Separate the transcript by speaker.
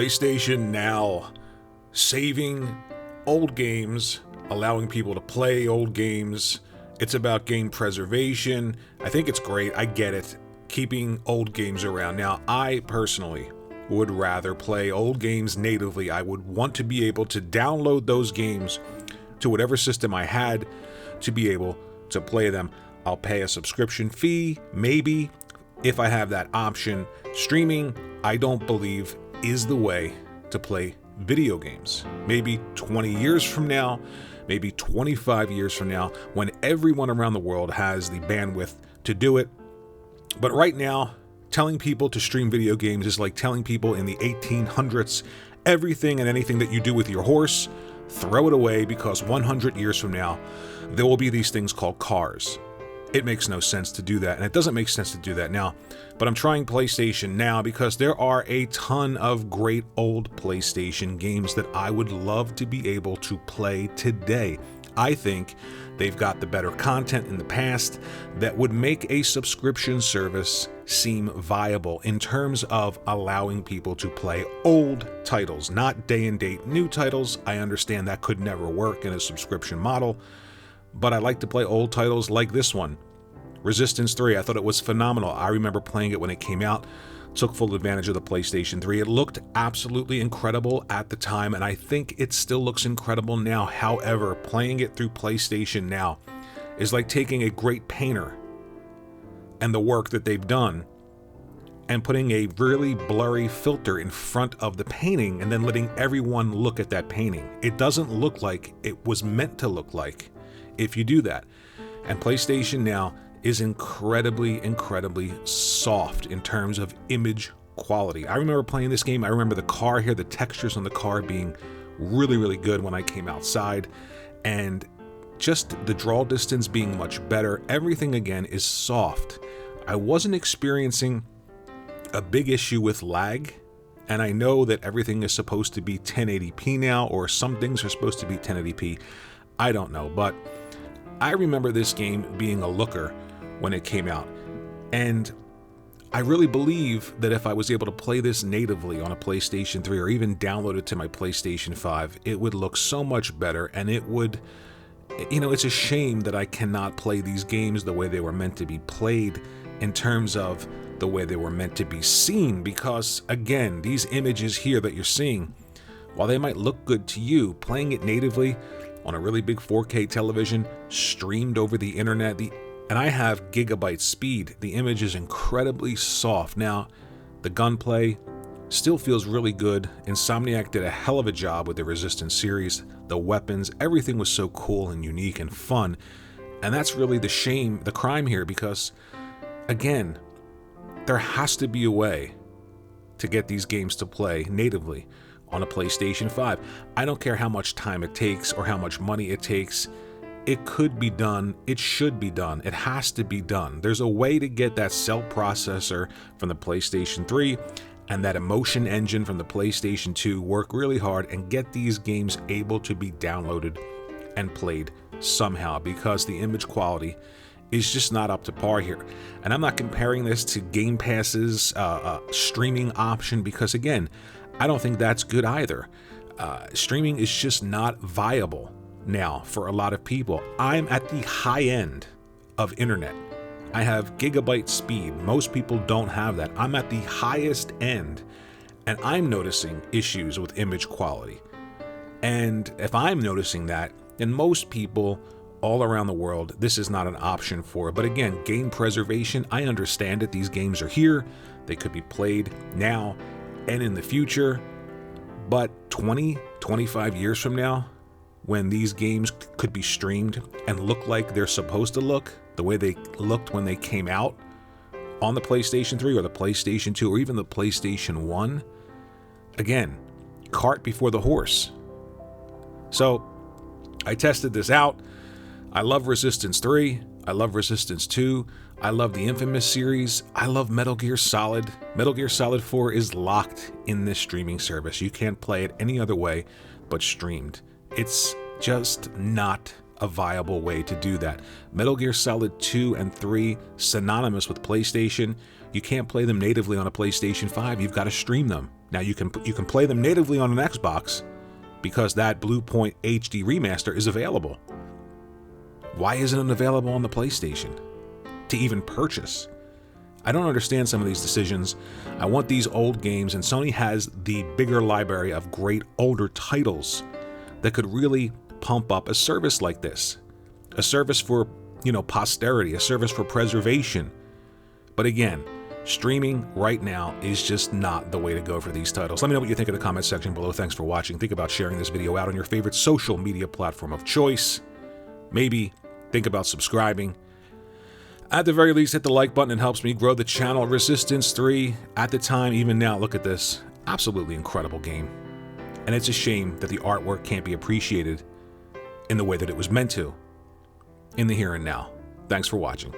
Speaker 1: PlayStation Now, saving old games, allowing people to play old games. It's about game preservation. I think it's great. I get it. Keeping old games around. Now, I personally would rather play old games natively. I would want to be able to download those games to whatever system I had to be able to play them. I'll pay a subscription fee, maybe, if I have that option. Streaming, I don't believe, is the way to play video games. Maybe 20 years from now, maybe 25 years from now, when everyone around the world has the bandwidth to do it. But right now, telling people to stream video games is like telling people in the 1800s, everything and anything that you do with your horse, throw it away, because 100 years from now, there will be these things called cars. It makes no sense to do that, and it doesn't make sense to do that now. But I'm trying PlayStation Now because there are a ton of great old PlayStation games that I would love to be able to play today. I think they've got the better content in the past that would make a subscription service seem viable in terms of allowing people to play old titles, not day and date new titles. I understand that could never work in a subscription model, but I like to play old titles like this one. Resistance 3, I thought it was phenomenal. I remember playing it when it came out, took full advantage of the PlayStation 3. It looked absolutely incredible at the time, and I think it still looks incredible now. However, playing it through PlayStation Now is like taking a great painter and the work that they've done and putting a really blurry filter in front of the painting and then letting everyone look at that painting. It doesn't look like it was meant to look like if you do that. And PlayStation Now is incredibly soft in terms of image quality. I remember playing this game. I remember the car here, the textures on the car being really good when I came outside, and just the draw distance being much better. Everything again is soft. I wasn't experiencing a big issue with lag, and I know that everything is supposed to be 1080p now, or some things are supposed to be 1080p. I don't know, but I remember this game being a looker when it came out, and I really believe that if I was able to play this natively on a PlayStation 3 or even download it to my PlayStation 5, it would look so much better, and it would, it's a shame that I cannot play these games the way they were meant to be played in terms of the way they were meant to be seen, because again, these images here that you're seeing, while they might look good to you, playing it natively on a really big 4K television, streamed over the internet, and I have gigabyte speed. The image is incredibly soft. Now, the gunplay still feels really good. Insomniac did a hell of a job with the Resistance series. The weapons, everything was so cool and unique and fun. And that's really the crime here, because, again, there has to be a way to get these games to play natively on a PlayStation 5. I don't care how much time it takes or how much money it takes. It could be done. It should be done. It has to be done. There's a way to get that cell processor from the PlayStation 3 and that emotion engine from the PlayStation 2 work really hard and get these games able to be downloaded and played somehow, because the image quality is just not up to par here. And I'm not comparing this to Game Pass's streaming option, because again, I don't think that's good either. Streaming is just not viable now for a lot of people. I'm at the high end of internet. I have gigabyte speed. Most people don't have that. I'm at the highest end, and I'm noticing issues with image quality. And if I'm noticing that, then most people all around the world, this is not an option for. But again, game preservation, I understand it. These games are here. They could be played now and in the future. But 20, 25 years from now, when these games could be streamed and look like they're supposed to look, the way they looked when they came out on the PlayStation 3 or the PlayStation 2 or even the PlayStation 1, again, cart before the horse. So I tested this out. I love Resistance 3. I love Resistance 2. I love the Infamous series. I love Metal Gear Solid. Metal Gear Solid 4 is locked in this streaming service. You can't play it any other way but streamed. It's just not a viable way to do that. Metal Gear Solid 2 and 3, synonymous with PlayStation. You can't play them natively on a PlayStation 5. You've got to stream them. Now you can play them natively on an Xbox because that Blue Point HD remaster is available. Why isn't it available on the PlayStation to even purchase? I don't understand some of these decisions. I want these old games, and Sony has the bigger library of great older titles that could really pump up a service like this. A service for, posterity, a service for preservation. But again, streaming right now is just not the way to go for these titles. Let me know what you think in the comment section below. Thanks for watching. Think about sharing this video out on your favorite social media platform of choice. Maybe think about subscribing. At the very least, hit the like button. It helps me grow the channel. Resistance 3, at the time, even now, look at this. Absolutely incredible game. And it's a shame that the artwork can't be appreciated in the way that it was meant to, in the here and now. Thanks for watching.